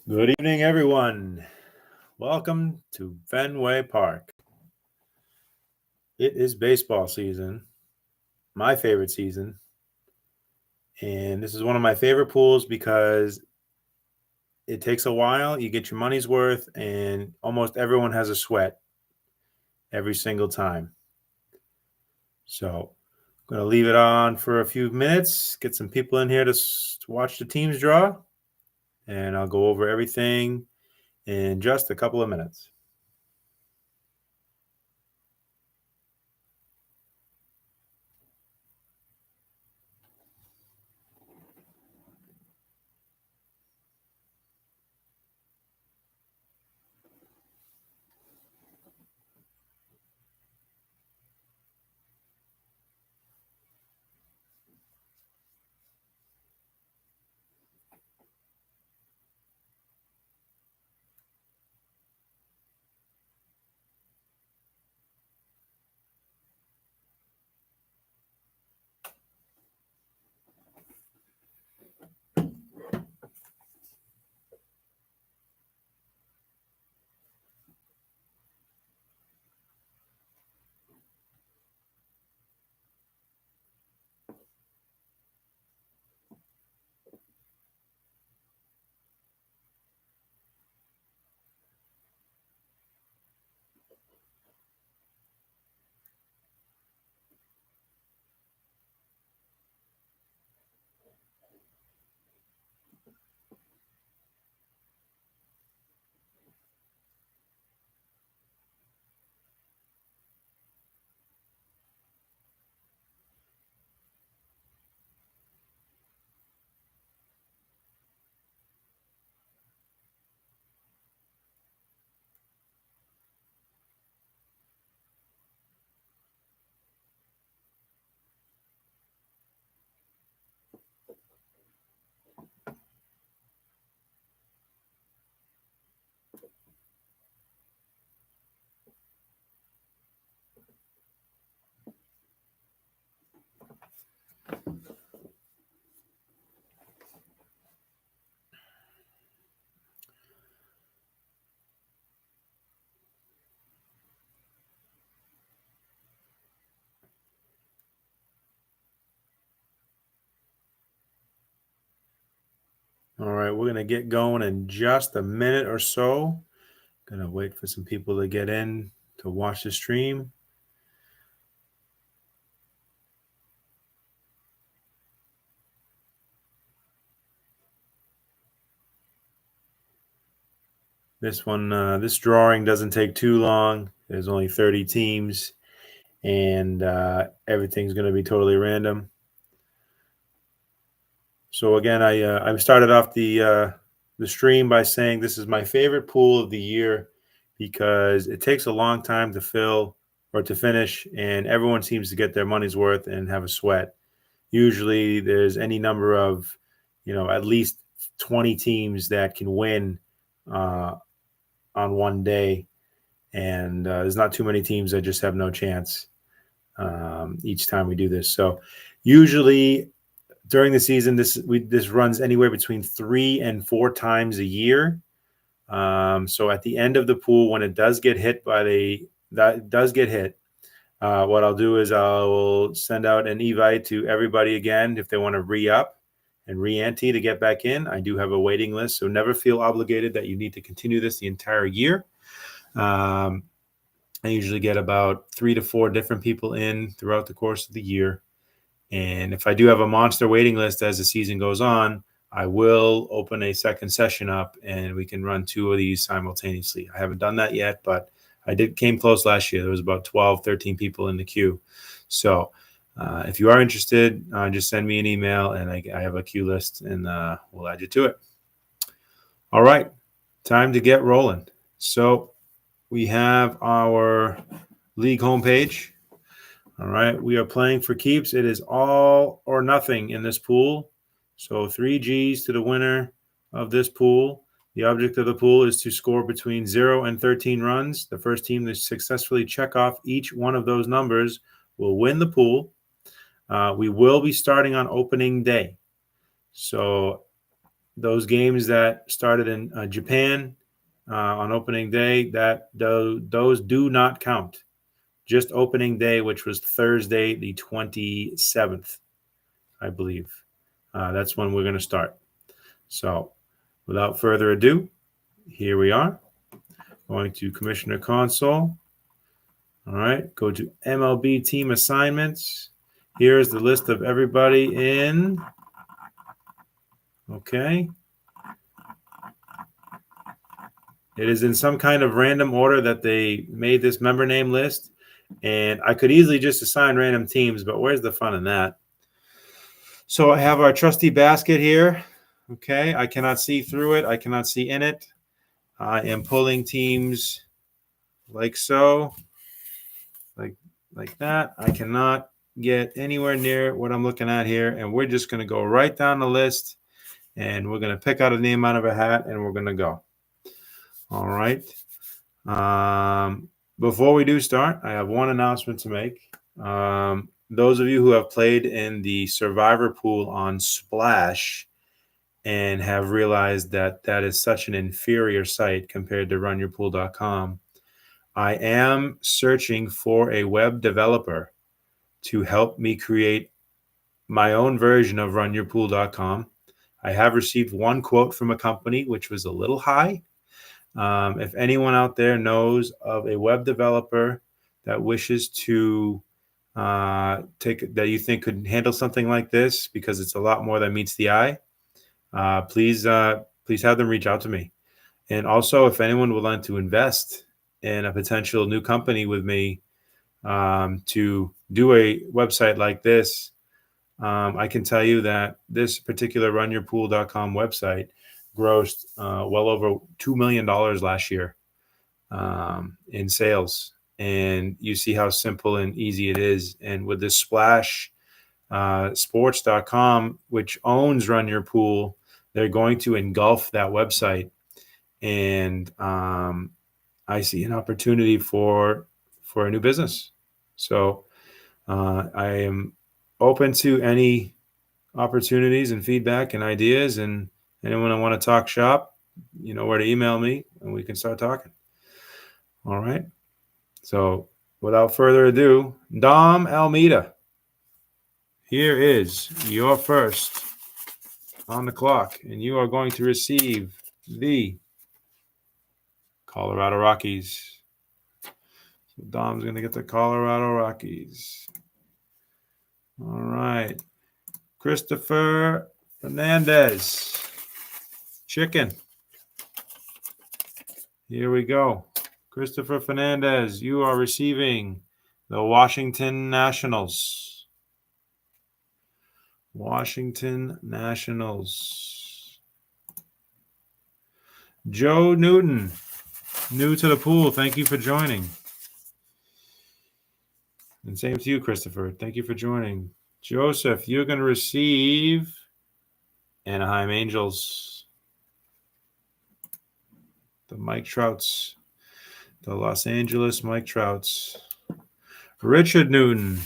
Good evening, everyone. Welcome to Fenway Park. It is baseball season, my favorite season. And this is one of my favorite pools because it takes a while. You get your money's worth, and almost everyone has a sweat every single time. So I'm going to leave it on for a few minutes, get some people in here to watch the teams draw, and I'll go over everything in just a couple of minutes. All right, we're going to get going in just a minute or so. Going to wait for some people to get in to watch the stream. This drawing doesn't take too long. There's only 30 teams, and everything's going to be totally random. So again, I started off the stream by saying this is my favorite pool of the year because it takes a long time to fill or to finish, and everyone seems to get their money's worth and have a sweat. Usually, there's any number of, at least 20 teams that can win on one day, and there's not too many teams that just have no chance each time we do this. So usually during the season, this runs anywhere between 3 and 4 times a year. So at the end of the pool, when it does get hit what I'll do is I will send out an invite to everybody again if they want to re-up and re-ante to get back in. I do have a waiting list, so never feel obligated that you need to continue this the entire year. I usually get about 3 to 4 different people in throughout the course of the year. And if I do have a monster waiting list as the season goes on, I will open a second session up and we can run 2 of these simultaneously. I haven't done that yet, but I came close last year. There was about 12, 13 people in the queue. So if you are interested, just send me an email and I have a queue list and we'll add you to it. All right, time to get rolling. So we have our league homepage. All right, we are playing for keeps. It is all or nothing in this pool. So 3 G's to the winner of this pool. The object of the pool is to score between 0 and 13 runs. The first team to successfully check off each one of those numbers will win the pool. We will be starting on opening day. So those games that started in Japan on opening day, those do not count. Just opening day, which was Thursday, the 27th, I believe. That's when we're going to start. So, without further ado, here we are. Going to Commissioner Console. All right, go to MLB team assignments. Here's the list of everybody in. Okay. It is in some kind of random order that they made this member name list. And I could easily just assign random teams, but where's the fun in that? So I have our trusty basket here. Okay, I cannot see through it. I cannot see in it. I am pulling teams like so, like that. I cannot get anywhere near what I'm looking at here. And we're just going to go right down the list, and we're going to pick out a name out of a hat, and we're going to go. All right. Before we do start, I have one announcement to make. Those of you who have played in the Survivor pool on Splash and have realized that that is such an inferior site compared to runyourpool.com, I am searching for a web developer to help me create my own version of runyourpool.com. I have received one quote from a company, which was a little high. If anyone out there knows of a web developer that wishes to that you think could handle something like this, because it's a lot more than meets the eye, please have them reach out to me. And also, if anyone would like to invest in a potential new company with me to do a website like this, I can tell you that this particular runyourpool.com website grossed well over $2 million last year in sales. And you see how simple and easy it is. And with this Splash sports.com, which owns Run Your Pool, they're going to engulf that website. And I see an opportunity for a new business. So I am open to any opportunities and feedback and ideas, and anyone I want to talk shop, you know where to email me, and we can start talking. All right. So without further ado, Dom Almeida, here is your first on the clock, and you are going to receive the Colorado Rockies. So Dom's going to get the Colorado Rockies. All right. Christopher Fernandez, Chicken. Here we go. Christopher Fernandez, you are receiving the Washington Nationals. Washington Nationals. Joe Newton, new to the pool. Thank you for joining. And same to you, Christopher. Thank you for joining. Joseph, you're going to receive Anaheim Angels. The Mike Trouts. The Los Angeles Mike Trouts. Richard Newton,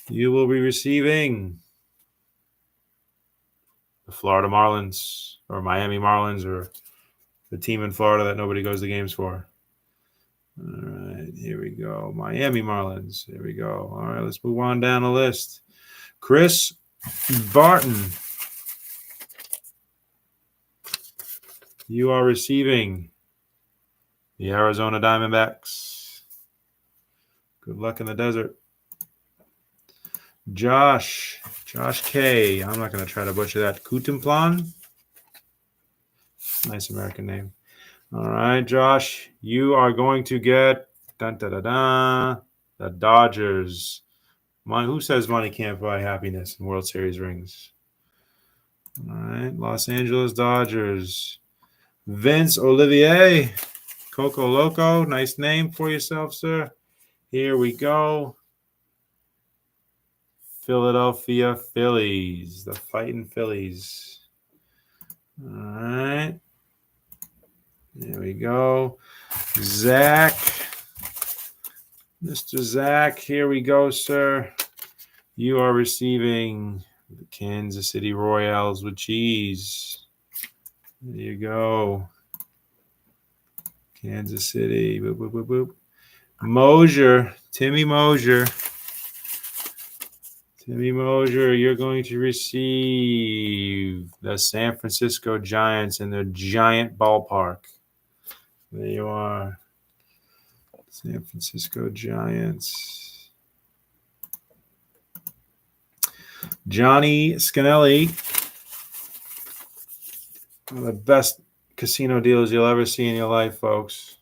you will be receiving the Florida Marlins, or Miami Marlins, or the team in Florida that nobody goes to games for. All right, here we go. Miami Marlins. Here we go. All right, let's move on down the list. Chris Barton, you are receiving the Arizona Diamondbacks. Good luck in the desert. Josh K. I'm not going to try to butcher that. Kutumplan. Nice American name. All right, Josh, you are going to get the Dodgers. Who says money can't buy happiness and World Series rings? All right, Los Angeles Dodgers. Vince Olivier, Coco Loco. Nice name for yourself, sir. Here we go. Philadelphia Phillies, the Fighting Phillies. All right. There we go. Zach. Mr. Zach, here we go, sir. You are receiving The Kansas City Royals with cheese. There you go. Kansas City. Boop, boop, boop, boop. Mosier. Timmy Mosier. Timmy Mosier, you're going to receive the San Francisco Giants in their giant ballpark. There you are. San Francisco Giants. Johnny Scanelli. One of the best casino deals you'll ever see in your life, folks.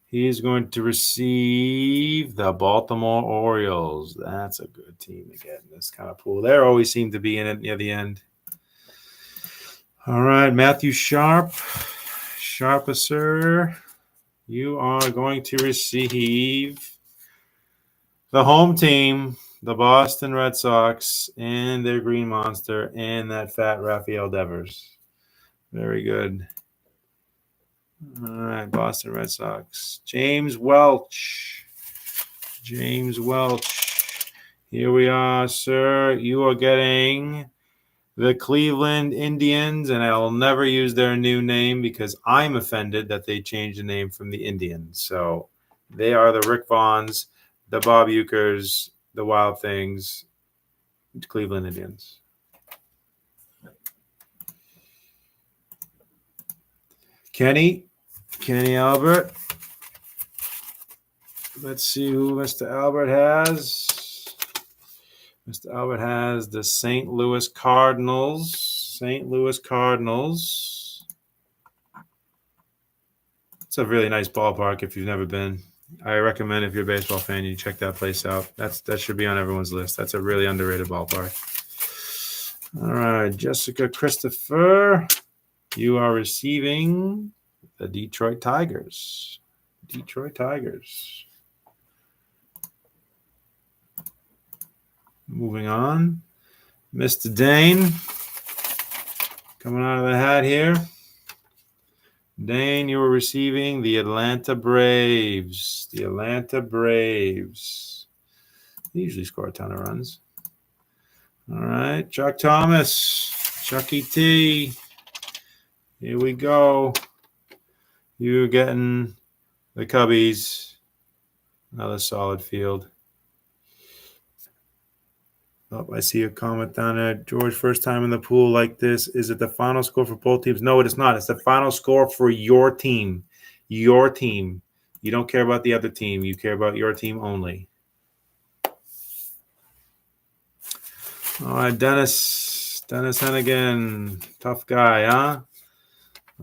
He's going to receive the Baltimore Orioles. That's a good team to get in this kind of pool. They always seem to be in it near the end. All right, Matthew Sharp. Sharper, sir. You are going to receive the home team, the Boston Red Sox, and their Green Monster, and that fat Rafael Devers. Very good. All right, Boston Red Sox. James Welch. James Welch. Here we are, sir. You are getting the Cleveland Indians, and I'll never use their new name because I'm offended that they changed the name from the Indians. So they are the Rick Vaughns, the Bob Ukers, the Wild Things, Cleveland Indians. Kenny Albert. Let's see who Mr. Albert has. Mr. Albert has the St. Louis Cardinals. St. Louis Cardinals. It's a really nice ballpark if you've never been. I recommend if you're a baseball fan, you check that place out. That should be on everyone's list. That's a really underrated ballpark. All right, Jessica Christopher. You are receiving the Detroit Tigers. Detroit Tigers. Moving on. Mr. Dane. Coming out of the hat here. Dane, you are receiving the Atlanta Braves. The Atlanta Braves. They usually score a ton of runs. All right, Chuck Thomas. Chucky T. Here we go. You're getting the Cubbies. Another solid field. Oh, I see a comment down there. George, first time in the pool like this. Is it the final score for both teams? No, it is not. It's the final score for your team. Your team. You don't care about the other team. You care about your team only. All right, Dennis. Dennis Hennigan. Tough guy, huh?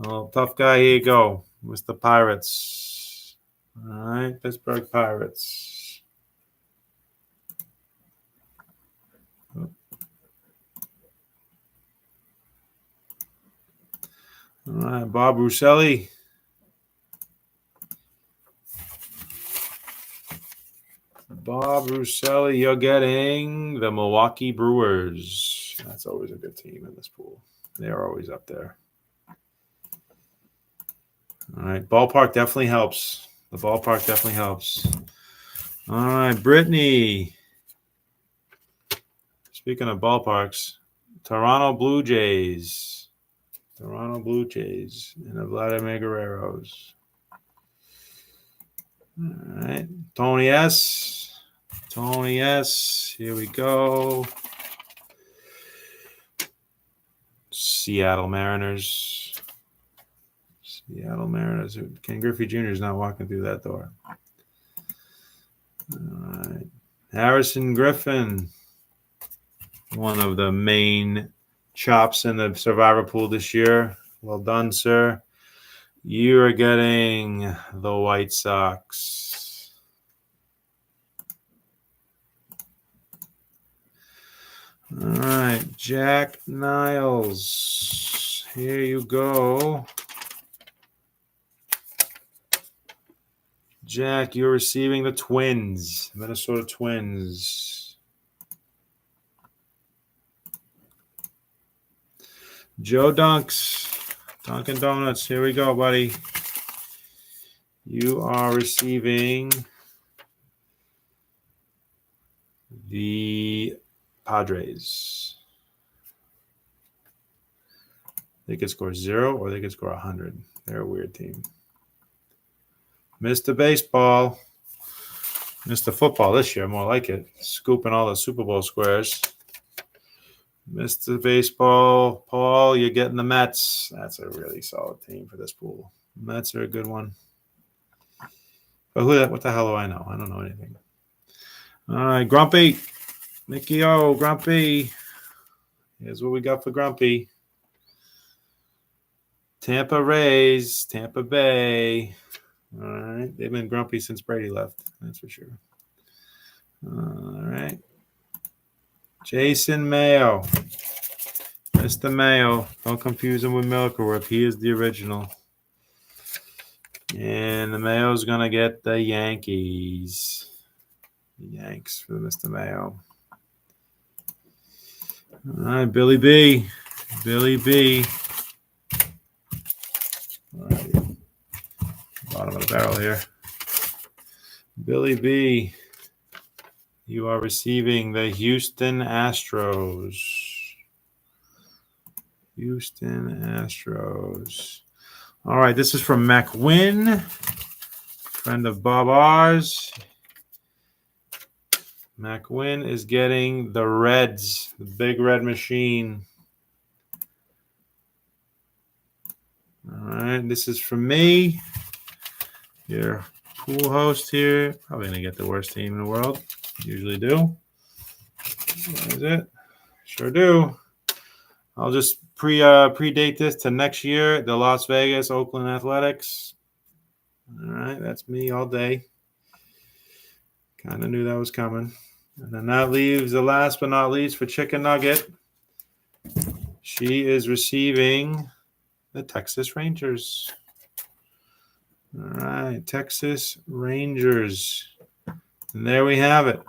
Oh, tough guy. Here you go. With the Pirates. All right, Pittsburgh Pirates. All right, Bob Russelli. Bob Russelli, you're getting the Milwaukee Brewers. That's always a good team in this pool. They're always up there. All right, ballpark definitely helps. The ballpark definitely helps. All right, Brittany. Speaking of ballparks, Toronto Blue Jays. Toronto Blue Jays and the Vladimir Guerreros. All right, Tony S. Tony S. Here we go. Seattle Mariners. Seattle Mariners. Ken Griffey Jr. is not walking through that door. All right. Harrison Griffin. One of the main chops in the Survivor pool this year. Well done, sir. You are getting the White Sox. All right, Jack Niles. Here you go. Jack, you're receiving the Twins, Minnesota Twins. Joe Dunks, Dunkin' Donuts. Here we go, buddy. You are receiving the Padres. They could score 0 or they could score 100. They're a weird team. Mr. Baseball. Mr. Football this year, more like it. Scooping all the Super Bowl squares. Mr. Baseball, Paul, you're getting the Mets. That's a really solid team for this pool. Mets are a good one. But what the hell do I know? I don't know anything. All right, Grumpy. Mickey O, Grumpy. Here's what we got for Grumpy. Tampa Rays, Tampa Bay. All right, they've been grumpy since Brady left. That's for sure. All right. Jason Mayo. Mr. Mayo. Don't confuse him with Milkerworth. He is the original. And the Mayo's going to get the Yankees. The Yanks for Mr. Mayo. All right, Billy B. Billy B. All right. Bottom of the barrel here. Billy B. You are receiving the Houston Astros. Houston Astros. All right, this is from McWin, friend of Bob R's. McWin is getting the Reds, the big red machine. All right, this is from me, your pool host here. Probably going to get the worst team in the world. Usually do. That is it. Sure do. I'll just predate this to next year. The Las Vegas Oakland Athletics. All right, that's me all day. Kind of knew that was coming. And then that leaves the last but not least for Chicken Nugget. She is receiving the Texas Rangers. All right, Texas Rangers. And there we have it.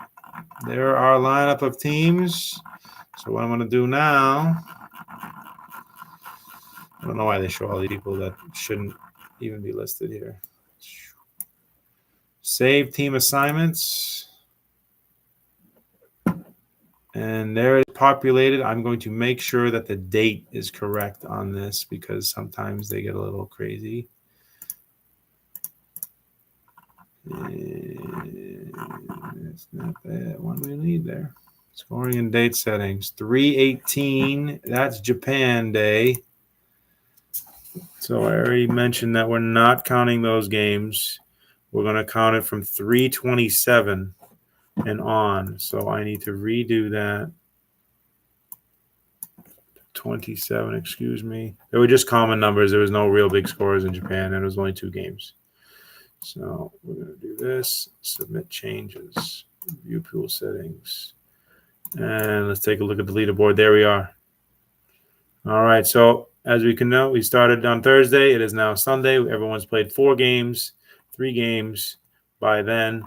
There are our lineup of teams. So what I'm going to do now, I don't know why they show all the people that shouldn't even be listed here. Save team assignments. And there it's populated. I'm going to make sure that the date is correct on this because sometimes they get a little crazy. It's not that one we need there. Scoring and date settings. 3/18. That's Japan Day. So I already mentioned that we're not counting those games. We're going to count it from 3/27 and on. So I need to redo that. 27, excuse me. They were just common numbers. There was no real big scores in Japan, and it was only 2 games. So we're going to do this. Submit changes. View pool settings. And let's take a look at the leaderboard. There we are. All right. So as we can know, we started on Thursday. It is now Sunday. Everyone's played 4 games, 3 games by then.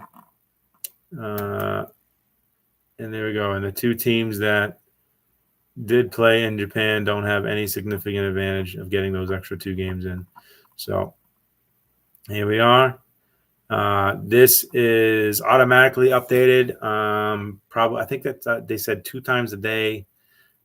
And there we go. And the 2 teams that did play in Japan don't have any significant advantage of getting those extra 2 games in. So here we are. This is automatically updated. Probably, I think that they said 2 times a day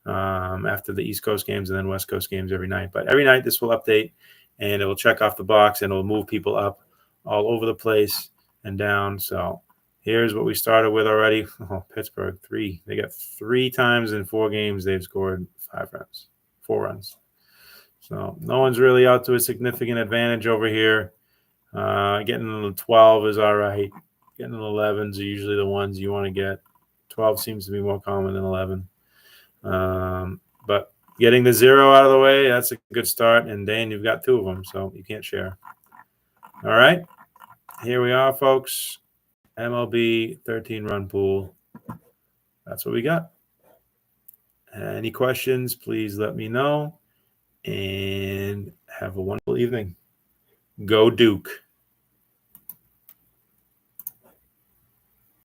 after the East Coast games and then West Coast games every night. But every night this will update and it will check off the box and it will move people up all over the place and down. So here's what we started with already. Oh, Pittsburgh, 3. They got 3 times in 4 games they've scored 4 runs. So no one's really out to a significant advantage over here. Getting in the 12 is all right. Getting in the 11s are usually the ones you want to get. 12 seems to be more common than 11. But getting the 0 out of the way, that's a good start. And Dan, you've got 2 of them, so you can't share. All right. Here we are, folks. MLB 13-run pool. That's what we got. Any questions, please let me know. And have a wonderful evening. Go Duke.